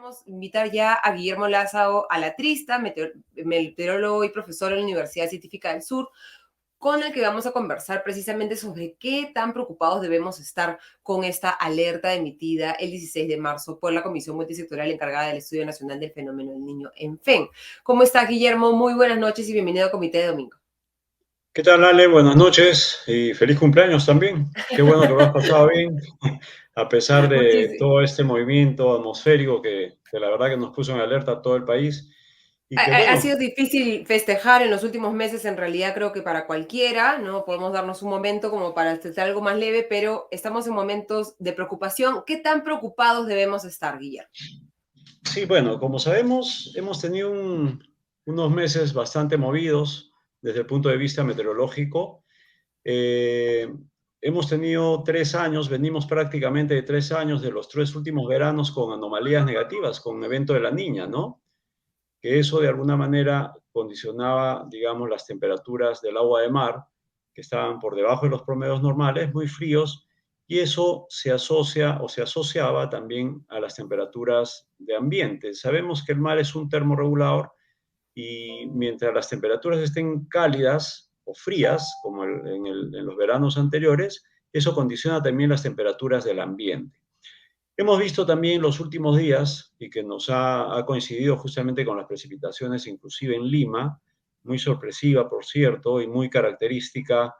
queríamos invitar ya a Guillermo Lázaro Alatrista, meteorólogo y profesor en la Universidad Científica del Sur, con el que vamos a conversar precisamente sobre qué tan preocupados debemos estar con esta alerta emitida el 16 de marzo por la Comisión Multisectorial encargada del Estudio Nacional del Fenómeno del Niño en FEN. ¿Cómo estás, Guillermo? Muy buenas noches y bienvenido a Comité de Domingo. ¿Qué tal, Ale? Buenas noches y feliz cumpleaños también. Qué bueno que lo has pasado bien, a pesar de Muchísimo. todo este movimiento atmosférico que la verdad que nos puso en alerta a todo el país. Y que Ha bueno, sido difícil festejar en los últimos meses, en realidad creo que para cualquiera, ¿no? Podemos darnos un momento como para festejar algo más leve, pero estamos en momentos de preocupación. ¿Qué tan preocupados debemos estar, Guillermo? sí, bueno, como sabemos, hemos tenido unos meses bastante movidos desde el punto de vista meteorológico. Eh, Hemos tenido 3 años, venimos prácticamente de 3 años de los 3 últimos veranos con anomalías negativas, con evento de la Niña, ¿no? Que eso de alguna manera condicionaba, digamos, las temperaturas del agua de mar, que estaban por debajo de los promedios normales, muy fríos, y eso se asocia o se asociaba también a las temperaturas de ambiente. Sabemos que el mar es un termorregulador y mientras las temperaturas estén cálidas o frías, como en los veranos anteriores, eso condiciona también las temperaturas del ambiente. Hemos visto también los últimos días, y que nos ha coincidido justamente con las precipitaciones, inclusive en Lima, muy sorpresiva, por cierto, y muy característica,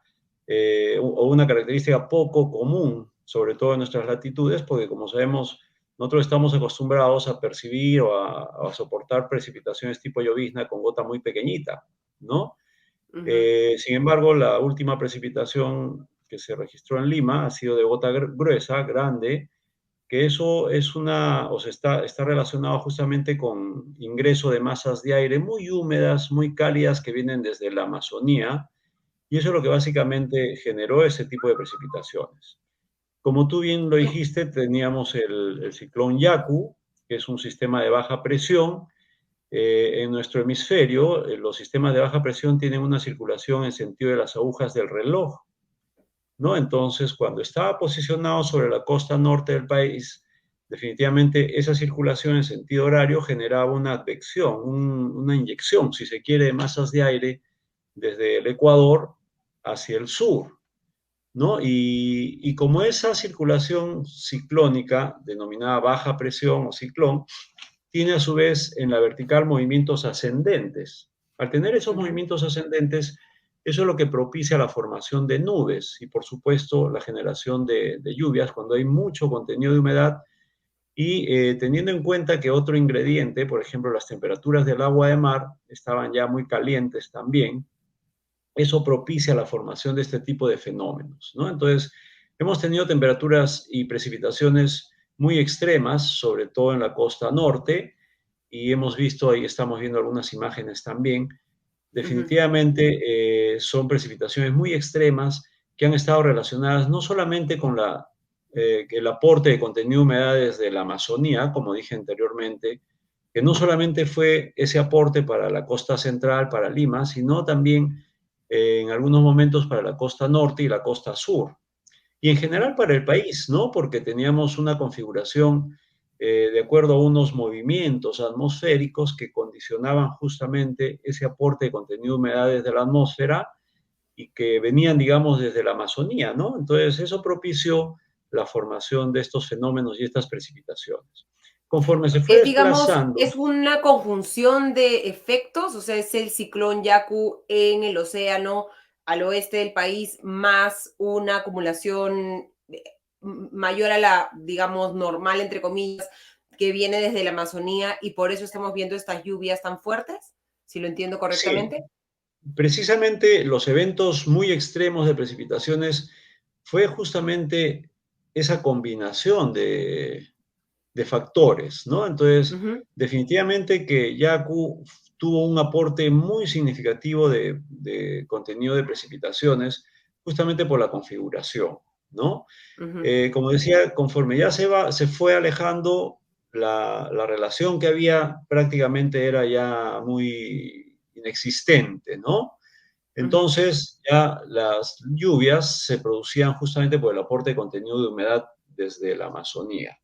o una característica poco común, sobre todo en nuestras latitudes, porque como sabemos, nosotros estamos acostumbrados a percibir o a soportar precipitaciones tipo llovizna con gota muy pequeñita, ¿no? Ujú. Sin embargo, la última precipitación que se registró en Lima ha sido de gota gruesa, grande, que eso es o sea, está relacionado justamente con ingreso de masas de aire muy húmedas, muy cálidas que vienen desde la Amazonía, y eso es lo que básicamente generó ese tipo de precipitaciones. Como tú bien lo dijiste, teníamos el ciclón Yaku, que es un sistema de baja presión. En nuestro hemisferio, los sistemas de baja presión tienen una circulación en sentido de las agujas del reloj, ¿no? Entonces, cuando estaba posicionado sobre la costa norte del país, definitivamente esa circulación en sentido horario generaba una advección, una inyección, si se quiere, de masas de aire desde el Ecuador hacia el sur, ¿no? Y como esa circulación ciclónica, denominada baja presión o ciclón, tiene a su vez en la vertical movimientos ascendentes. Al tener esos Ujú. movimientos ascendentes, eso es lo que propicia la formación de nubes y, por supuesto, la generación de lluvias cuando hay mucho contenido de humedad y teniendo en cuenta que otro ingrediente, por ejemplo, las temperaturas del agua de mar estaban ya muy calientes también, eso propicia la formación de este tipo de fenómenos, ¿no? Entonces, hemos tenido temperaturas y precipitaciones muy extremas, sobre todo en la costa norte, y hemos visto, ahí estamos viendo algunas imágenes también, Ujú. definitivamente son precipitaciones muy extremas que han estado relacionadas no solamente con el aporte de contenido de humedades de la Amazonía, como dije anteriormente, que no solamente fue ese aporte para la costa central, para Lima, sino también en algunos momentos para la costa norte y la costa sur. Y en Ujú. general para el país, ¿no? Porque teníamos una configuración de acuerdo a unos movimientos atmosféricos que condicionaban justamente ese aporte de contenido de humedades de la atmósfera y que venían, digamos, desde la Amazonía, ¿no? Entonces eso propició la formación de estos fenómenos y estas precipitaciones. Conforme se fue Digamos, desplazando, es una conjunción de efectos, o sea, es el ciclón Yaku en el océano al oeste del país, más una acumulación mayor a la, digamos, normal, entre comillas, que viene desde la Amazonía y por eso estamos viendo estas lluvias tan fuertes, si lo entiendo sí, correctamente. precisamente los eventos muy extremos de precipitaciones fue justamente esa combinación de factores, ¿no? Entonces, Ujú. definitivamente que Yaku tuvo un aporte muy significativo de contenido de precipitaciones, justamente por la configuración, ¿no? Ujú. Como decía, conforme ya se fue alejando, la relación que había prácticamente era ya muy inexistente, ¿no? Ujú. Entonces, ya las lluvias se producían justamente por el aporte de contenido de humedad desde la Amazonía.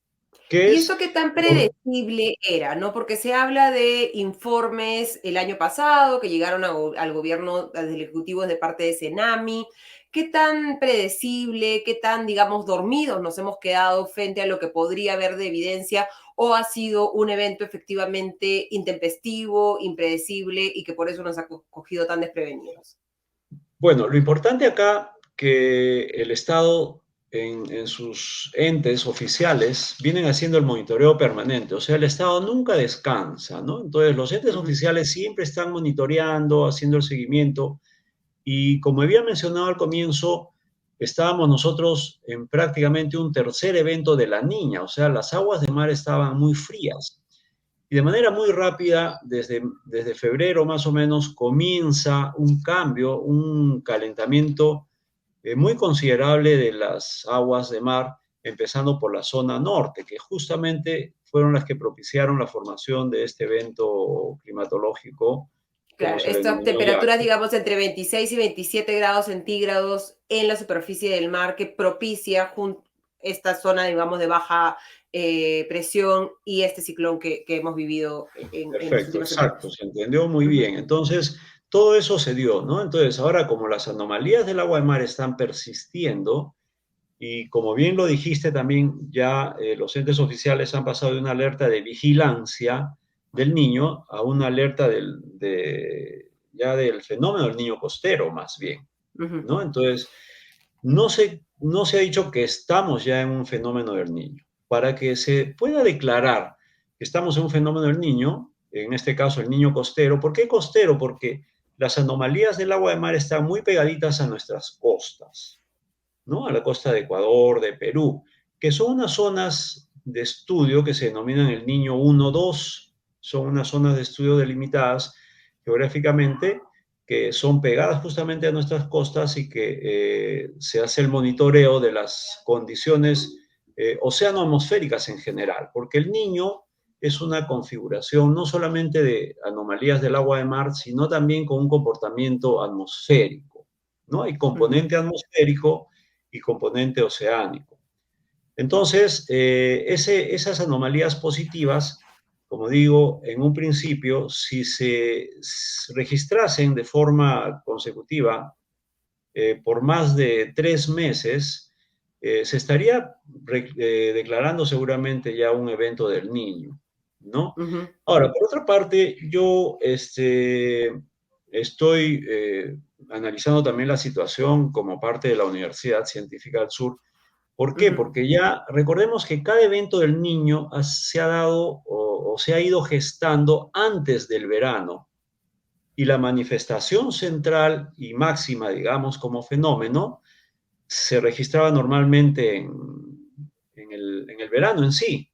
¿Qué ¿Y es? esto qué tan predecible era, no? Porque se habla de informes el año pasado que llegaron al gobierno, desde el ejecutivo de parte de Senami. ¿Qué tan predecible, qué tan, digamos, dormidos nos hemos quedado frente a lo que podría haber de evidencia o ha sido un evento efectivamente intempestivo, impredecible y que por eso nos ha cogido tan desprevenidos? Bueno, lo importante acá que el Estado en sus entes oficiales vienen haciendo el monitoreo permanente, o sea, el Estado nunca descansa, ¿no? Entonces, los entes Ujú. oficiales siempre están monitoreando, haciendo el seguimiento y como había mencionado al comienzo, estábamos nosotros en prácticamente un tercer evento de la niña, o sea, las aguas de mar estaban muy frías. Y de manera muy rápida, desde febrero más o menos, comienza un cambio, un calentamiento muy considerable de las aguas de mar, empezando por la zona norte, que justamente fueron las que propiciaron la formación de este evento climatológico, como Claro, se le estas denominó ya. temperaturas, digamos, entre 26 y 27 grados centígrados en la superficie del mar que propicia esta zona, digamos, de baja presión y este ciclón que hemos vivido en las Perfecto, últimas exacto, semanas. se entendió muy Ujú, bien. Entonces, todo eso se dio, ¿no? Entonces, ahora como las anomalías del agua de mar están persistiendo, y como bien lo dijiste también, ya los entes oficiales han pasado de una alerta de vigilancia del niño a una alerta ya del fenómeno del niño costero, más bien, ujú, ¿no? Entonces, no se ha dicho que estamos ya en un fenómeno del niño. Para que se pueda declarar que estamos en un fenómeno del niño, en este caso el niño costero, ¿por qué costero? Porque las anomalías del agua de mar están muy pegaditas a nuestras costas, ¿no? A la costa de Ecuador, de Perú, que son unas zonas de estudio que se denominan el Niño 1-2, son unas zonas de estudio delimitadas geográficamente que son pegadas justamente a nuestras costas y que se hace el monitoreo de las condiciones oceanoatmosféricas en general, porque el Niño es una configuración no solamente de anomalías del agua de mar, sino también con un comportamiento atmosférico, ¿no? Hay ujú. componente atmosférico y componente oceánico. Entonces, esas anomalías positivas, como digo, en un principio, si se registrasen de forma consecutiva por más de 3 meses, se estaría declarando seguramente ya un evento del niño, ¿no? Ujú, Ahora, por otra parte, yo estoy analizando también la situación como parte de la Universidad Científica del Sur. ¿Por qué? ujú, Porque ya recordemos que cada evento del niño se ha dado o se ha ido gestando antes del verano y la manifestación central y máxima, digamos, como fenómeno, se registraba normalmente en el verano en sí.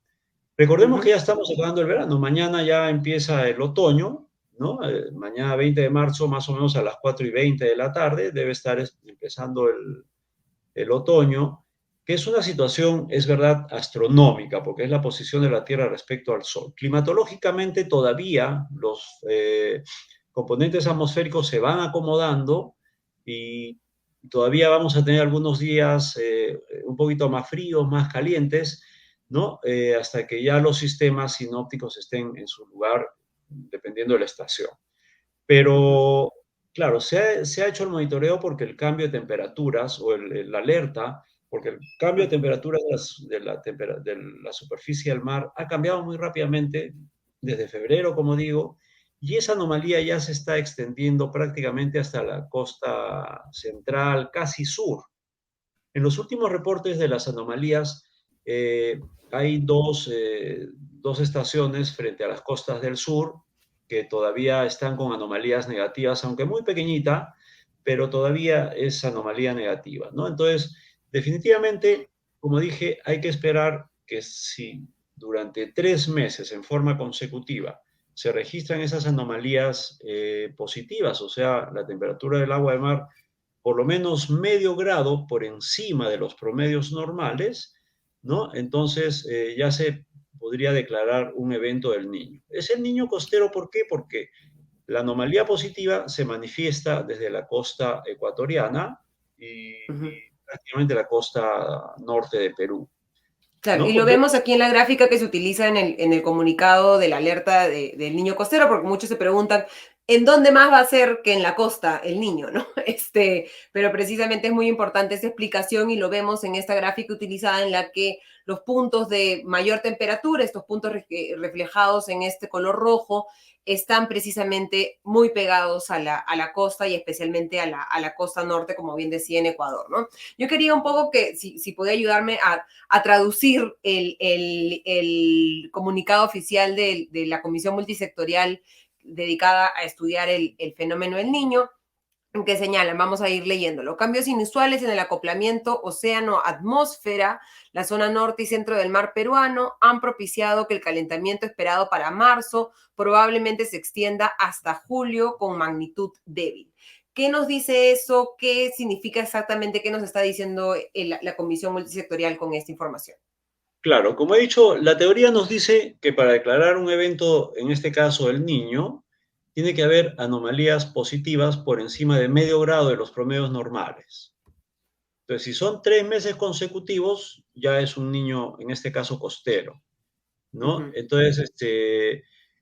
Recordemos que ujú, ya estamos acabando el verano, mañana ya empieza el otoño, ¿no? Mañana 20 de marzo, más o menos a las 4:20 de la tarde, debe estar empezando el otoño, que es una situación, es verdad, astronómica, porque es la posición de la Tierra respecto al Sol. Climatológicamente todavía los componentes atmosféricos se van acomodando y todavía vamos a tener algunos días un poquito más fríos, más calientes, ¿no? Hasta que ya los sistemas sinópticos estén en su lugar, dependiendo de la estación. ujú, Pero, claro, se ha hecho el monitoreo porque el cambio de temperaturas o la alerta, porque el cambio de ujú. temperatura de la superficie del mar ha cambiado muy rápidamente desde febrero, como digo, y esa anomalía ya se está extendiendo prácticamente hasta la costa central, casi sur. En los últimos reportes de las anomalías, hay dos estaciones frente a las costas del sur que todavía están con anomalías negativas, aunque muy pequeñita, pero todavía es anomalía negativa, ¿no? Entonces, definitivamente, como dije, hay que esperar que si durante 3 meses en forma consecutiva se registran esas anomalías positivas, o sea, la temperatura del agua de mar por lo menos medio grado por encima de los promedios normales, ¿no? Entonces ya se podría declarar un evento del niño. Es el niño costero, ¿por qué? Porque la anomalía positiva se manifiesta desde la costa ecuatoriana y Ujú. prácticamente la costa norte de Perú. Claro, ¿no? y lo Porque vemos aquí en la gráfica que se utiliza en el comunicado de la alerta del niño costero, porque muchos se preguntan, ¿en dónde más va a ser que en la costa el niño, no? Pero precisamente es muy importante esa explicación y lo vemos en esta gráfica utilizada en la que los puntos de mayor temperatura, estos puntos reflejados en este color rojo, están precisamente muy pegados a la costa y especialmente a la costa norte, como bien decía en Ecuador, ¿no? Yo quería un poco que, si podía ayudarme a traducir el comunicado oficial de la Comisión Multisectorial dedicada a estudiar el fenómeno del niño, que señalan, vamos a ir leyéndolo, cambios inusuales en el acoplamiento océano-atmósfera, la zona norte y centro del mar peruano han propiciado que el calentamiento esperado para marzo probablemente se extienda hasta julio con magnitud débil. ¿Qué nos dice eso? ¿Qué significa exactamente? ¿Qué nos está diciendo la Comisión Multisectorial con esta información? claro, como he dicho, la teoría nos dice que para declarar un evento, en este caso el niño, tiene que haber anomalías positivas por encima de medio grado de los promedios normales. Entonces, si son 3 meses consecutivos, ya es un niño, en este caso, costero, Uh ¿no? -huh, Entonces,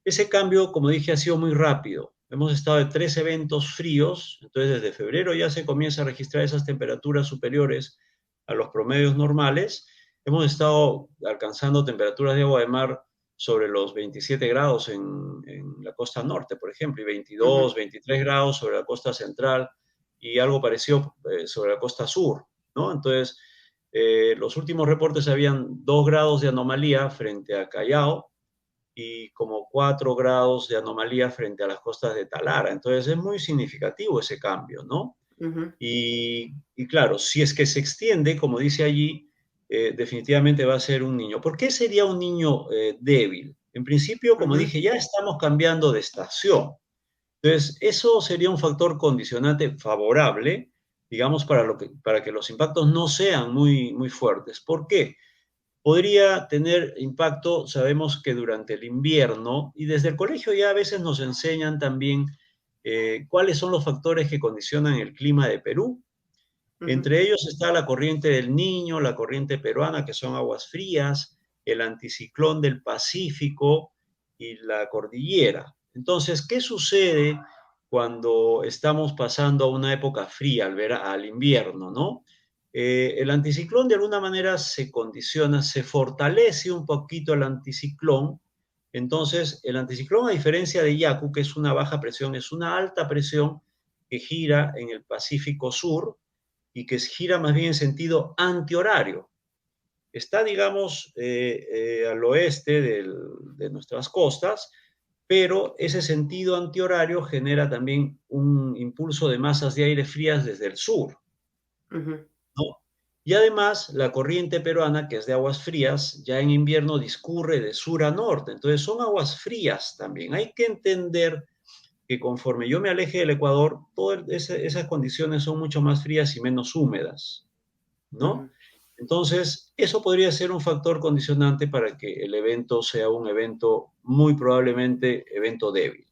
ese cambio, como dije, ha sido muy rápido. Hemos estado de 3 eventos fríos, entonces desde febrero ya se comienza a registrar esas temperaturas superiores a los promedios normales. Hemos estado alcanzando temperaturas de agua de mar sobre los 27 grados en la costa norte, por ejemplo, y uh -huh, 22, 23 grados sobre la costa central y algo parecido sobre la costa sur, ¿no? Entonces, los últimos reportes habían 2 grados de anomalía frente a Callao y como 4 grados de anomalía frente a las costas de Talara. Entonces es muy significativo ese cambio, ¿no? uh -huh, Y claro, si es que se extiende, como dice allí, definitivamente va a ser un niño. ¿Por qué sería un niño débil? En principio, uh como -huh, dije, ya estamos cambiando de estación. Entonces, eso sería un factor condicionante favorable, digamos, para que los impactos no sean muy, muy fuertes. ¿Por qué? Podría tener impacto, sabemos que durante el invierno, y desde el colegio ya a veces nos enseñan también cuáles son los factores que condicionan el clima de Perú. uh -huh, Entre ellos está la corriente del Niño, la corriente peruana, que son aguas frías, el anticiclón del Pacífico y la cordillera. Entonces, ¿qué sucede cuando estamos pasando a una época fría, al invierno, ¿no? El anticiclón de alguna manera se condiciona, se fortalece un poquito el anticiclón. Entonces, el anticiclón, a diferencia de Yaku, que es una baja presión, es una alta presión que gira en el Pacífico Sur y que gira más bien en sentido antihorario. Está, digamos, al oeste de nuestras costas, pero ese sentido antihorario genera también un impulso de masas de aire frías desde el sur, uh -huh. ¿no? Y además, la corriente peruana, que es de aguas frías, ya en invierno discurre de sur a norte. Entonces, son aguas frías también. Hay que entender que conforme yo me aleje del Ecuador, todas esas condiciones son mucho más frías y menos húmedas, ¿no? Ujú. Entonces, eso podría ser un factor condicionante para que el evento sea un evento, muy probablemente, evento débil.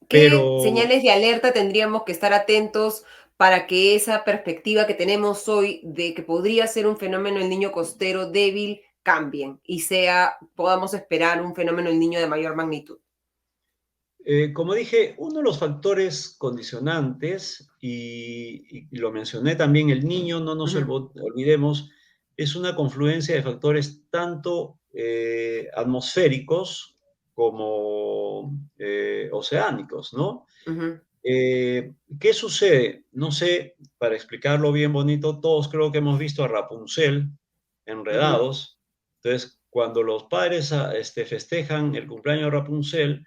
¿Qué Pero señales de alerta tendríamos que estar atentos para que esa perspectiva que tenemos hoy de que podría ser un fenómeno el niño costero débil cambien y podamos esperar un fenómeno el niño de mayor magnitud? como dije, uno de los factores condicionantes, y lo mencioné también, el niño, no nos Ujú, olvidemos, es una confluencia de factores tanto atmosféricos como oceánicos, ¿no? ujú, ¿Qué sucede? No sé, para explicarlo bien bonito, todos creo que hemos visto a Rapunzel ujú, enredados. Entonces, cuando los padres festejan el cumpleaños de Rapunzel,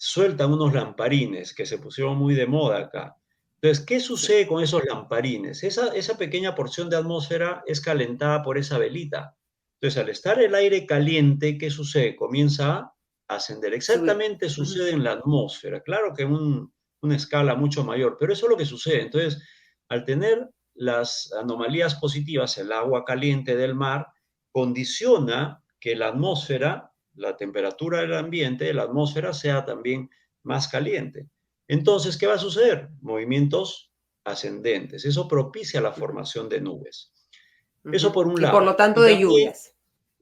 sueltan unos lamparines que se pusieron muy de moda acá. Entonces, ¿qué sí, sucede con esos lamparines? Esa pequeña porción de atmósfera es calentada por esa velita. Entonces, al estar el aire caliente, ¿qué sucede? Comienza a ascender. subir. Exactamente Ujú, sucede en la atmósfera. Claro que una escala mucho mayor, pero eso es lo que sucede. Entonces, al tener las anomalías positivas, el agua caliente del mar condiciona que la atmósfera, la temperatura del ambiente, de la atmósfera, sea también más caliente. Entonces, ¿qué va a suceder? Movimientos ascendentes. Eso propicia la ujú, formación de nubes. Eso ujú. por un Y por lo lado. tanto Y de también lluvias.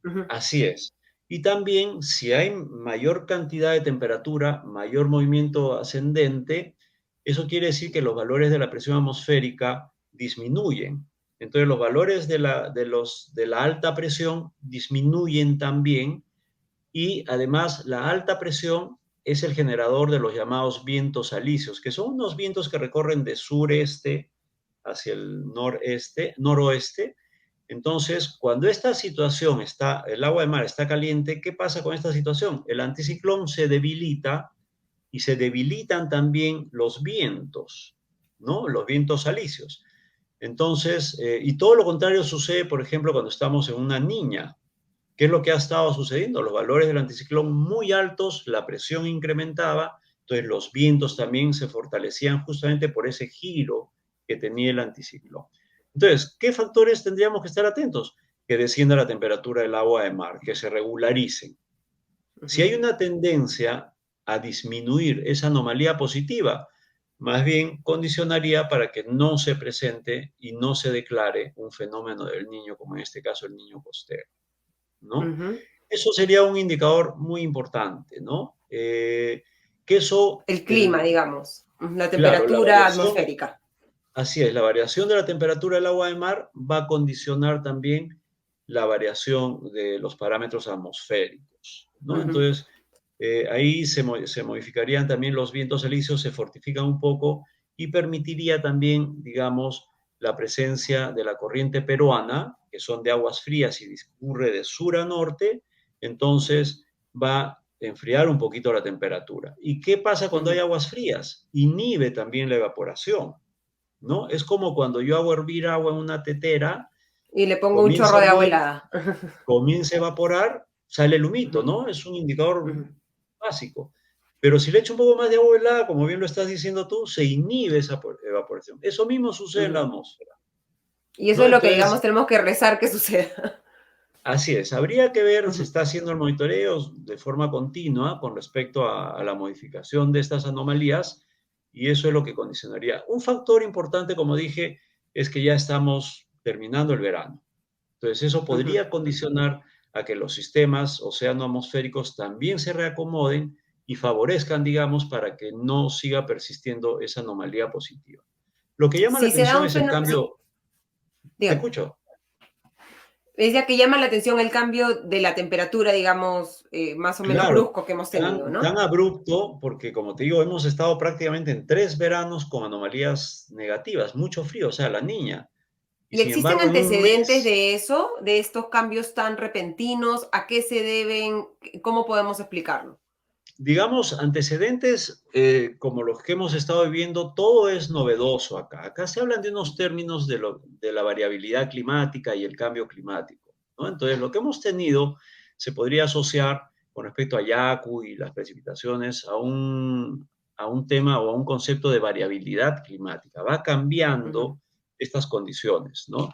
Ujú, Así es. Y también, si hay mayor cantidad de temperatura, mayor movimiento ascendente, eso quiere decir que los valores de la presión atmosférica disminuyen. Entonces, los valores de la alta presión disminuyen también y además la alta presión es el generador de los llamados vientos alisios, que son unos vientos que recorren de sureste hacia el noreste, noroeste. Entonces, cuando esta situación está, el agua de mar está caliente, ¿qué pasa con esta situación? El anticiclón se debilita y se debilitan también los vientos, ¿no? Los vientos alisios. Entonces, y todo lo contrario sucede, por ejemplo, cuando estamos en una niña. ¿Qué es lo que ha estado sucediendo? Los valores del anticiclón muy altos, la presión incrementaba, entonces los vientos también se fortalecían justamente por ese giro que tenía el anticiclón. Entonces, ¿qué factores tendríamos que estar atentos? Que descienda la temperatura del agua de mar, que se regularicen. Si ujú. hay una tendencia a disminuir esa anomalía positiva, más bien condicionaría para que no se presente y no se declare un fenómeno del niño, como en este caso el niño costero, ¿no? Ujú. Eso sería un indicador muy importante, ¿no? Que eso, El clima, digamos, la claro, la temperatura variación, atmosférica. así es, la variación de la temperatura del agua de mar va a condicionar también la variación de los parámetros atmosféricos, ¿no? Ujú, Entonces, ahí se modificarían también los vientos alisios, se fortifican un poco y permitiría también, digamos, la presencia de la corriente peruana, que son de aguas frías y discurre de sur a norte, entonces va a enfriar un poquito la temperatura. ¿Y qué pasa cuando hay ujú. aguas frías? Inhibe también la evaporación, ¿no? Es como cuando yo hago hervir agua en una tetera, Y le pongo un comienza chorro a de agua hervir, helada. comienza a evaporar, sale el humito, Ujú, ¿no? Es un indicador ujú, básico. Pero si le echo un poco más de agua helada, como bien lo estás diciendo tú, se inhibe esa evaporación. Eso mismo sucede en la ujú. atmósfera, Y eso ¿no? es lo que, digamos, Entonces, tenemos que rezar que suceda. así es. Habría que ver, se Ujú, está haciendo el monitoreo de forma continua con respecto a la modificación de estas anomalías y eso es lo que condicionaría. Un factor importante, como dije, es que ya estamos terminando el verano. Entonces, eso ujú. podría condicionar a que los sistemas oceanoatmosféricos también se reacomoden y favorezcan, digamos, para que no siga persistiendo esa anomalía positiva. Lo que llama la Si se da atención un es el fenómeno, sí, cambio, te dígame. escucho, Decía que llama la atención el cambio de la temperatura, digamos, más o menos claro, brusco que hemos tenido, tan ¿no? abrupto, porque como te digo, hemos estado prácticamente en 3 veranos con anomalías negativas, mucho frío, o sea, la niña. Y ¿Y sin existen embargo, en un antecedentes mes, de eso, de estos cambios tan repentinos? ¿A qué se deben? ¿Cómo podemos explicarlo? digamos, antecedentes como los que hemos estado viviendo, todo es novedoso acá. Acá se hablan de unos términos de la variabilidad climática y el cambio climático, ¿no? Entonces, lo que hemos tenido se podría asociar con respecto a Yaku y las precipitaciones a un tema o a un concepto de variabilidad climática. Va Ujú, cambiando estas condiciones, ¿no?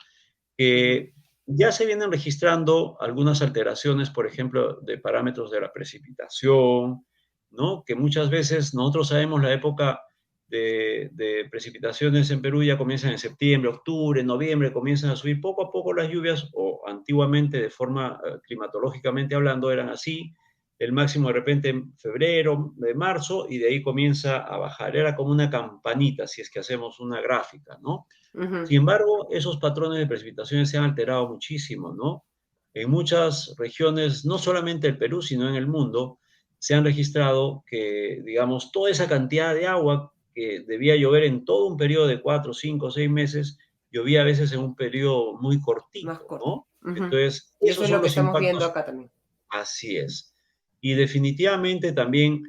ujú. Ya se vienen registrando algunas alteraciones, por ejemplo, de parámetros de la precipitación, ¿no? Que muchas veces nosotros sabemos la época de precipitaciones en Perú ya comienzan en septiembre, octubre, noviembre, comienzan a subir poco a poco las lluvias, o antiguamente de forma climatológicamente hablando eran así, el máximo de repente en febrero, de marzo, y de ahí comienza a bajar. Era como una campanita, si es que hacemos una gráfica, ¿no? Ujú. Sin embargo, esos patrones de precipitaciones se han alterado muchísimo, ¿no? En muchas regiones, no solamente el Perú, sino en el mundo, se han registrado que, digamos, toda esa cantidad de agua que debía llover en todo un periodo de 4, 5, 6 meses, llovía a veces en un periodo muy Más cortito, corto. ¿no? Ujú. Entonces, Y eso esos es son lo que los estamos viendo impactos, acá también. así es. Y definitivamente también,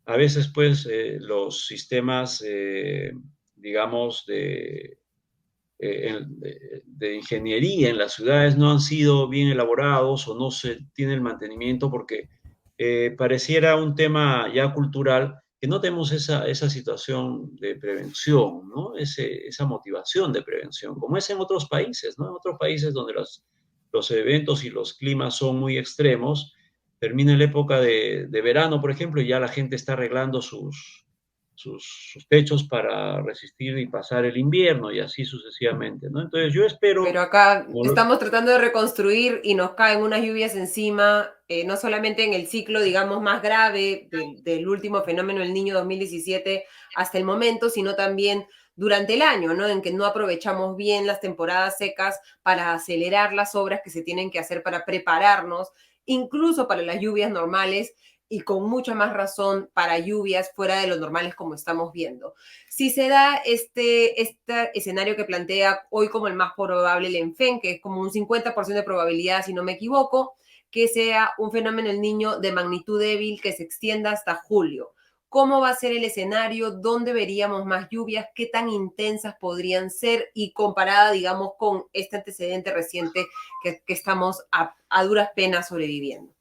a veces, pues, los sistemas, digamos, de ingeniería en las ciudades no han sido bien elaborados o no se tiene el mantenimiento porque pareciera un tema ya cultural que no tenemos esa situación de prevención, ¿no? Esa motivación de prevención, como es en otros países, ¿no? En otros países donde los eventos y los climas son muy extremos, termina la época de verano, por ejemplo, y ya la gente está arreglando sus techos para resistir y pasar el invierno y así sucesivamente, ¿no? Entonces yo espero, Pero acá como estamos tratando de reconstruir y nos caen unas lluvias encima, no solamente en el ciclo, digamos, más grave del último fenómeno El Niño 2017 hasta el momento, sino también durante el año, ¿no? En que no aprovechamos bien las temporadas secas para acelerar las obras que se tienen que hacer para prepararnos, incluso para las lluvias normales y con mucha más razón para lluvias fuera de lo normales como estamos viendo. Si se da este escenario que plantea hoy como el más probable el ENFEN, que es como un 50% de probabilidad, si no me equivoco, que sea un fenómeno el niño de magnitud débil que se extienda hasta julio. ¿Cómo va a ser el escenario? ¿Dónde veríamos más lluvias? ¿Qué tan intensas podrían ser? Y comparada, digamos, con este antecedente reciente que estamos a duras penas sobreviviendo.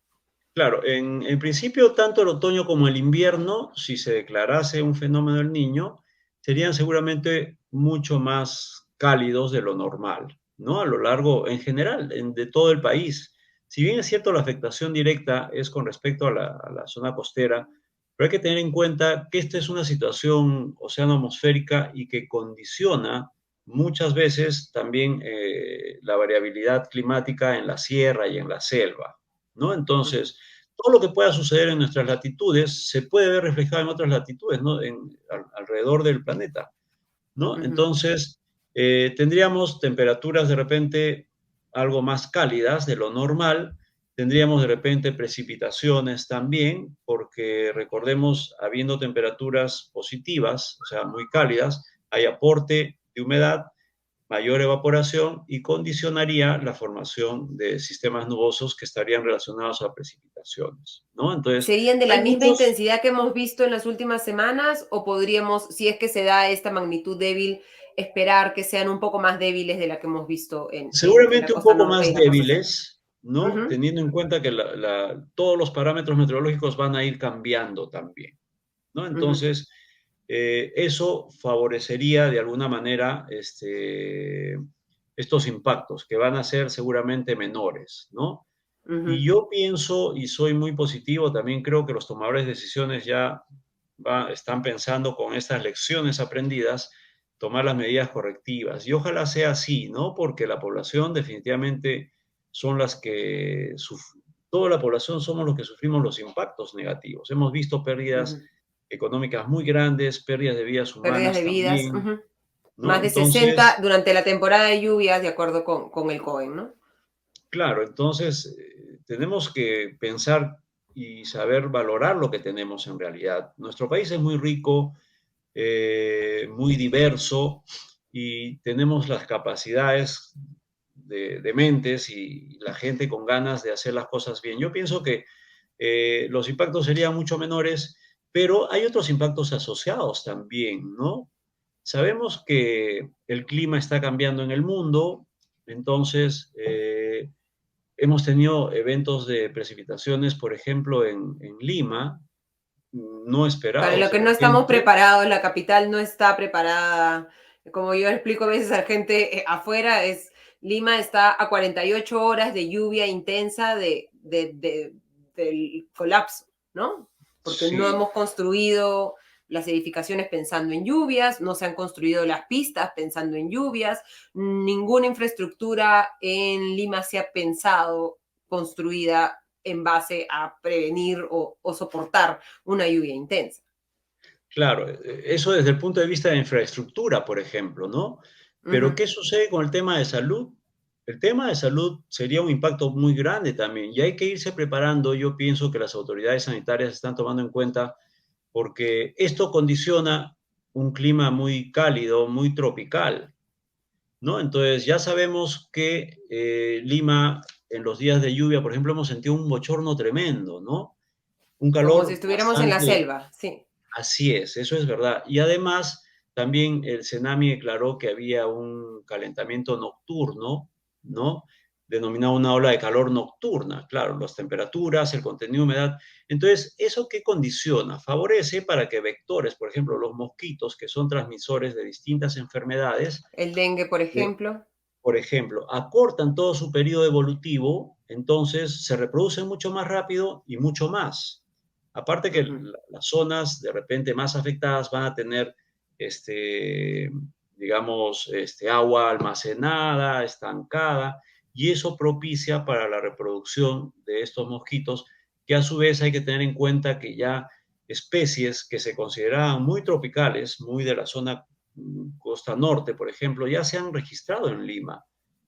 claro, en principio, tanto el otoño como el invierno, si se declarase un fenómeno del niño, serían seguramente mucho más cálidos de lo normal, ¿no? A lo largo, en general, de todo el país. Si bien es cierto, la afectación directa es con respecto a la zona costera, pero hay que tener en cuenta que esta es una situación oceano-atmosférica y que condiciona muchas veces también la variabilidad climática en la sierra y en la selva, ¿no? Uh -huh, Entonces, todo lo que pueda suceder en nuestras latitudes se puede ver reflejado en otras latitudes, ¿no? Alrededor del planeta, ¿no? uh -huh. Entonces, tendríamos temperaturas de repente algo más cálidas de lo normal, tendríamos de repente precipitaciones también, porque recordemos, habiendo temperaturas positivas, o sea, muy cálidas, hay aporte de humedad, mayor evaporación y condicionaría la formación de sistemas nubosos que estarían relacionados a precipitaciones, ¿no? Entonces, ¿Serían de la hay misma muchos, intensidad que hemos visto en las últimas semanas o podríamos, si es que se da esta magnitud débil, esperar que sean un poco más débiles de la que hemos visto en la seguramente un costa poco norte y más en la costa central? débiles, ¿no? Ujú, Teniendo en cuenta que todos los parámetros meteorológicos van a ir cambiando también, ¿no? ujú, Entonces, eso favorecería de alguna manera estos impactos que van a ser seguramente menores, ¿no? Y ujú. yo pienso, y soy muy positivo, también creo que los tomadores de decisiones ya están pensando con estas lecciones aprendidas, tomar las medidas correctivas. Y ojalá sea así, ¿no? Porque la población definitivamente son las que, toda la población somos los que sufrimos los impactos negativos. Hemos visto pérdidas Ujú. económicas muy grandes, pérdidas de vidas Pérdidas de humanas vidas. también, Ujú. ¿no? Más de 60 Entonces, durante la temporada de lluvias, de acuerdo con el COEN, ¿no? claro, entonces tenemos que pensar y saber valorar lo que tenemos en realidad. Nuestro país es muy rico, muy diverso y tenemos las capacidades de mentes y la gente con ganas de hacer las cosas bien. Yo pienso que los impactos serían mucho menores, pero hay otros impactos asociados también, ¿no? Sabemos que el clima está cambiando en el mundo, entonces hemos tenido eventos de precipitaciones, por ejemplo, en Lima, no Para lo esperados de que no estamos repente. preparados, la capital no está preparada. Como yo explico a veces a gente afuera, Lima está a 48 horas de lluvia intensa del colapso, ¿no? Porque no Sí, hemos construido las edificaciones pensando en lluvias, no se han construido las pistas pensando en lluvias, ninguna infraestructura en Lima se ha pensado construida en base a prevenir o soportar una lluvia intensa. claro, eso desde el punto de vista de infraestructura, por ejemplo, ¿no? Pero Ujú. ¿qué sucede con el tema de salud? El tema de salud sería un impacto muy grande también y hay que irse preparando. Yo pienso que las autoridades sanitarias están tomando en cuenta porque esto condiciona un clima muy cálido, muy tropical, ¿no? Entonces ya sabemos que Lima en los días de lluvia, por ejemplo, hemos sentido un bochorno tremendo, ¿no? Un Como si calor estuviéramos en la bastante. selva, sí. Así es, eso es verdad. Y además, también el CENAMI declaró que había un calentamiento nocturno, ¿no? Denominado una ola de calor nocturna. Claro, las temperaturas, el contenido de humedad. Entonces, ¿eso qué condiciona? Favorece para que vectores, por ejemplo, los mosquitos, que son transmisores de distintas enfermedades, El dengue, por eh, ejemplo. por ejemplo, acortan todo su periodo evolutivo, entonces se reproducen mucho más rápido y mucho más. Aparte que Ujú. las zonas de repente más afectadas van a tener, digamos, agua almacenada, estancada, y eso propicia para la reproducción de estos mosquitos, que a su vez hay que tener en cuenta que ya especies que se consideraban muy tropicales, muy de la zona costa norte, por ejemplo, ya se han registrado en Lima.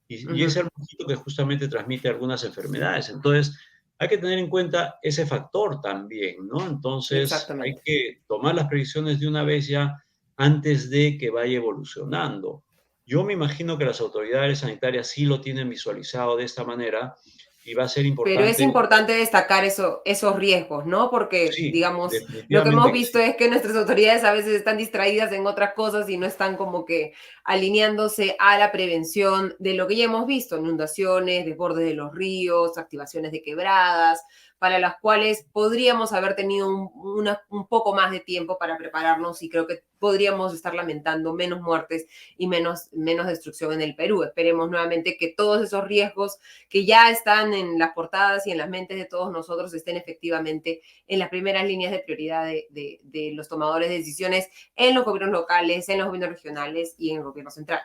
Y es Ujú. el mosquito que justamente transmite algunas enfermedades. Entonces, hay que tener en cuenta ese factor también, ¿no? Entonces, hay Exactamente. que tomar las previsiones de una vez ya antes de que vaya evolucionando. Yo me imagino que las autoridades sanitarias sí lo tienen visualizado de esta manera y va a ser Pero es importante, importante destacar esos riesgos, ¿no? Porque, sí, digamos, lo que hemos definitivamente que visto sí. es que nuestras autoridades a veces están distraídas en otras cosas y no están como que alineándose a la prevención de lo que ya hemos visto, inundaciones, desbordes de los ríos, activaciones de quebradas, para las cuales podríamos haber tenido un poco más de tiempo para prepararnos y creo que podríamos estar lamentando menos muertes y menos destrucción en el Perú. Esperemos nuevamente que todos esos riesgos que ya están en las portadas y en las mentes de todos nosotros estén efectivamente en las primeras líneas de prioridad de los tomadores de decisiones en los gobiernos locales, en los gobiernos regionales y en el gobierno central.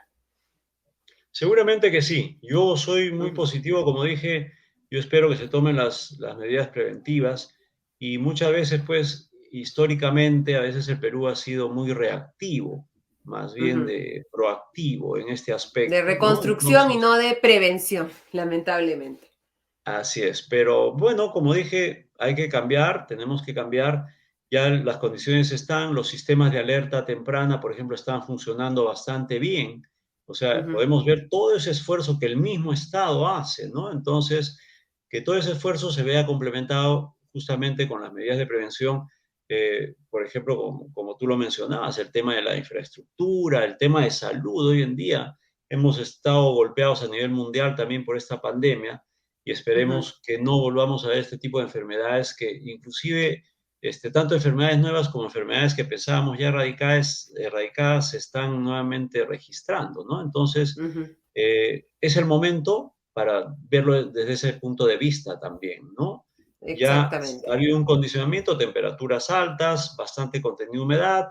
Seguramente que sí. Yo soy muy Ujú, positivo, como dije, yo espero que se tomen las medidas preventivas y muchas veces, pues, históricamente, a veces el Perú ha sido muy reactivo, más bien ujú. de proactivo en este De aspecto, ¿no? reconstrucción y Entonces, no de prevención, lamentablemente. así es. Pero bueno, como dije, hay que cambiar, tenemos que cambiar. Ya las condiciones están, los sistemas de alerta temprana, por ejemplo, están funcionando bastante bien. O sea, Ujú. podemos ver todo ese esfuerzo que el mismo Estado hace, ¿no? Entonces, que todo ese esfuerzo se vea complementado justamente con las medidas de prevención, por ejemplo, como tú lo mencionabas, el tema de la infraestructura, el tema de salud. Hoy en día hemos estado golpeados a nivel mundial también por esta pandemia y Ujú. esperemos que no volvamos a ver este tipo de enfermedades que inclusive tanto enfermedades nuevas como enfermedades que pensábamos ya erradicadas se están nuevamente registrando, ¿no? Entonces, Ujú. es el momento para verlo desde ese punto de vista también, ¿no? Ya ha Exactamente. habido un condicionamiento, temperaturas altas, bastante contenido de humedad,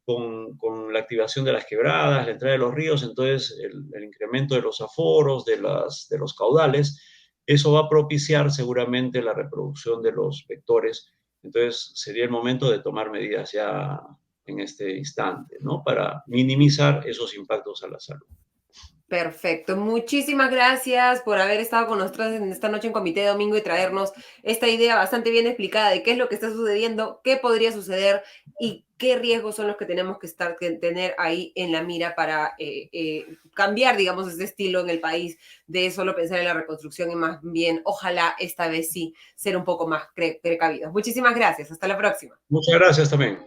con la activación de las quebradas, la entrada de los ríos, entonces el incremento de los aforos, de los caudales, eso va a propiciar seguramente la reproducción de los vectores. Entonces sería el momento de tomar medidas ya en este instante, ¿no? Para minimizar esos impactos a la salud. Perfecto. Muchísimas gracias por haber estado con nosotros en esta noche en Comité de Domingo y traernos esta idea bastante bien explicada de qué es lo que está sucediendo, qué podría suceder y qué riesgos son los que tenemos que tener ahí en la mira para cambiar, digamos, ese estilo en el país de solo pensar en la reconstrucción y más bien, ojalá esta vez sí, ser un poco más precavidos. Muchísimas gracias. Hasta la próxima. Muchas gracias también.